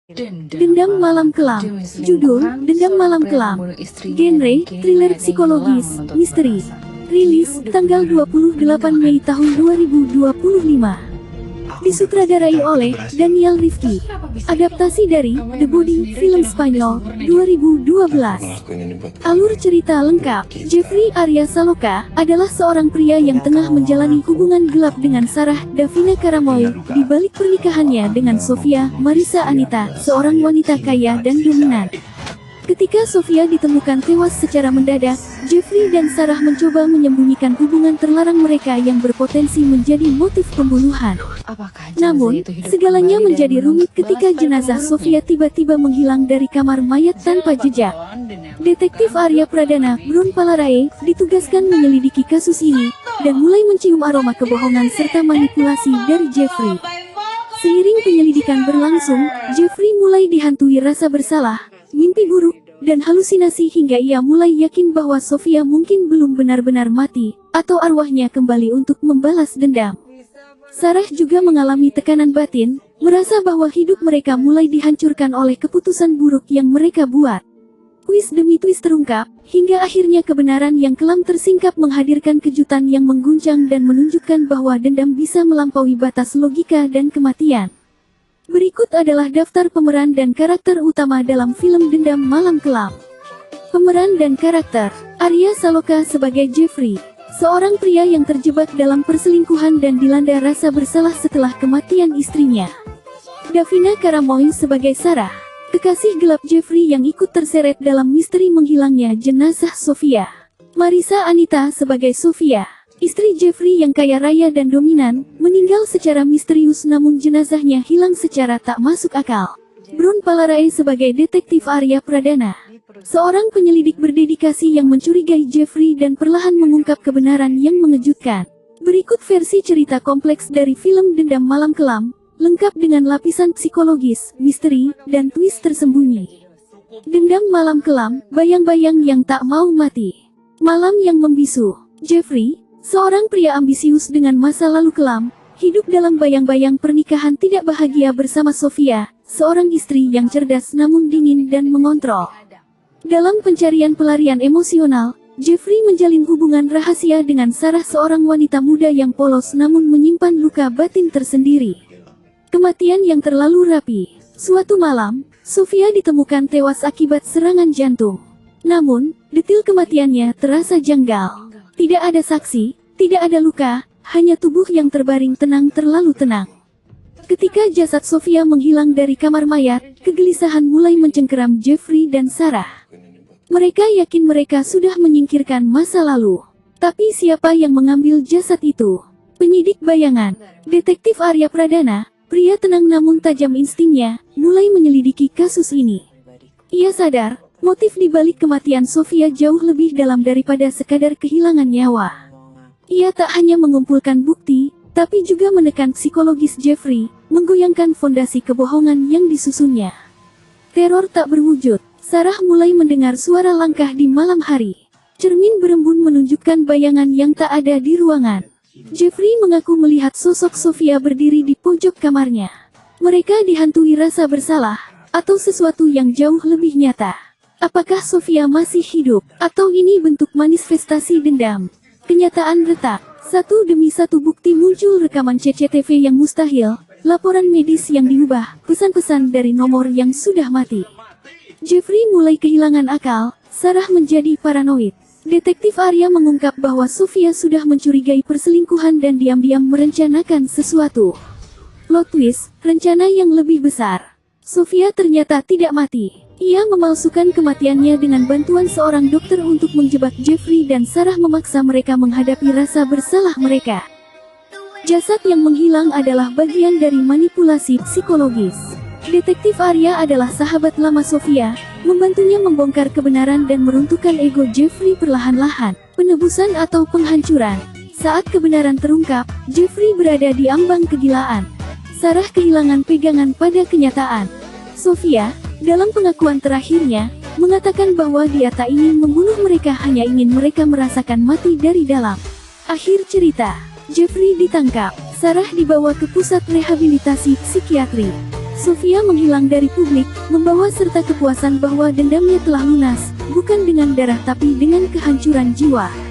Dendam Malam Kelam. Judul, Dendam Malam Kelam. Genre, thriller psikologis, misteri. Rilis, tanggal 28 Mei tahun 2025. Disutradarai oleh Daniel Rifki. Adaptasi dari The Body, film Spanyol, 2012. Alur cerita lengkap. Jeffrey Arya Saloka adalah seorang pria yang tengah menjalani hubungan gelap dengan Sarah Davina Karamoy di balik pernikahannya dengan Sofia Marisa Anita, seorang wanita kaya dan dominan. Ketika Sofia ditemukan tewas secara mendadak, Jeffrey dan Sarah mencoba menyembunyikan hubungan terlarang mereka yang berpotensi menjadi motif pembunuhan. Namun, segalanya menjadi rumit ketika jenazah Sofia tiba-tiba menghilang dari kamar mayat tanpa jejak. Detektif Arya Pradana, Brun Palarae, ditugaskan menyelidiki kasus ini, dan mulai mencium aroma kebohongan serta manipulasi dari Jeffrey. Seiring penyelidikan berlangsung, Jeffrey mulai dihantui rasa bersalah, mimpi buruk, dan halusinasi hingga ia mulai yakin bahwa Sofia mungkin belum benar-benar mati, atau arwahnya kembali untuk membalas dendam. Sarah juga mengalami tekanan batin, merasa bahwa hidup mereka mulai dihancurkan oleh keputusan buruk yang mereka buat. Twist demi twist terungkap, hingga akhirnya kebenaran yang kelam tersingkap menghadirkan kejutan yang mengguncang dan menunjukkan bahwa dendam bisa melampaui batas logika dan kematian. Berikut adalah daftar pemeran dan karakter utama dalam film Dendam Malam Kelam. Pemeran dan karakter: Arya Saloka sebagai Jeffrey, seorang pria yang terjebak dalam perselingkuhan dan dilanda rasa bersalah setelah kematian istrinya. Davina Karamoy sebagai Sarah, kekasih gelap Jeffrey yang ikut terseret dalam misteri menghilangnya jenazah Sofia. Marisa Anita sebagai Sofia, istri Jeffrey yang kaya raya dan dominan, meninggal secara misterius namun jenazahnya hilang secara tak masuk akal. Brun Palarae sebagai detektif Arya Pradana, seorang penyelidik berdedikasi yang mencurigai Jeffrey dan perlahan mengungkap kebenaran yang mengejutkan. Berikut versi cerita kompleks dari film Dendam Malam Kelam, lengkap dengan lapisan psikologis, misteri, dan twist tersembunyi. Dendam Malam Kelam, bayang-bayang yang tak mau mati. Malam yang membisu. Jeffrey, seorang pria ambisius dengan masa lalu kelam, hidup dalam bayang-bayang pernikahan tidak bahagia bersama Sofia, seorang istri yang cerdas namun dingin dan mengontrol. Dalam pencarian pelarian emosional, Jeffrey menjalin hubungan rahasia dengan Sarah, seorang wanita muda yang polos namun menyimpan luka batin tersendiri. Kematian yang terlalu rapi. Suatu malam, Sofia ditemukan tewas akibat serangan jantung. Namun, detil kematiannya terasa janggal. Tidak ada saksi, tidak ada luka, hanya tubuh yang terbaring tenang, terlalu tenang. Ketika jasad Sofia menghilang dari kamar mayat, kegelisahan mulai mencengkeram Jeffrey dan Sarah. Mereka yakin mereka sudah menyingkirkan masa lalu. Tapi siapa yang mengambil jasad itu? Penyidik bayangan, detektif Arya Pradana, pria tenang namun tajam instingnya, mulai menyelidiki kasus ini. Ia sadar, motif di balik kematian Sofia jauh lebih dalam daripada sekadar kehilangan nyawa. Ia tak hanya mengumpulkan bukti, tapi juga menekan psikologis Jeffrey, menggoyangkan fondasi kebohongan yang disusunnya. Teror tak berwujud. Sarah mulai mendengar suara langkah di malam hari. Cermin berembun menunjukkan bayangan yang tak ada di ruangan. Jeffrey mengaku melihat sosok Sofia berdiri di pojok kamarnya. Mereka dihantui rasa bersalah, atau sesuatu yang jauh lebih nyata. Apakah Sofia masih hidup, atau ini bentuk manifestasi dendam? Kenyataan retak. Satu demi satu bukti muncul: rekaman CCTV yang mustahil, laporan medis yang diubah, pesan-pesan dari nomor yang sudah mati. Jeffrey mulai kehilangan akal, Sarah menjadi paranoid. Detektif Arya mengungkap bahwa Sofia sudah mencurigai perselingkuhan dan diam-diam merencanakan sesuatu. Plot twist, rencana yang lebih besar. Sofia ternyata tidak mati. Ia memalsukan kematiannya dengan bantuan seorang dokter untuk menjebak Jeffrey dan Sarah, memaksa mereka menghadapi rasa bersalah mereka. Jasad yang menghilang adalah bagian dari manipulasi psikologis. Detektif Arya adalah sahabat lama Sofia, membantunya membongkar kebenaran dan meruntuhkan ego Jeffrey perlahan-lahan. Penebusan atau penghancuran. Saat kebenaran terungkap, Jeffrey berada di ambang kegilaan. Sarah kehilangan pegangan pada kenyataan. Sofia, dalam pengakuan terakhirnya, mengatakan bahwa dia tak ingin membunuh mereka, hanya ingin mereka merasakan mati dari dalam. Akhir cerita, Jeffrey ditangkap, Sarah dibawa ke pusat rehabilitasi psikiatri. Sofia menghilang dari publik, membawa serta kepuasan bahwa dendamnya telah lunas, bukan dengan darah tapi dengan kehancuran jiwa.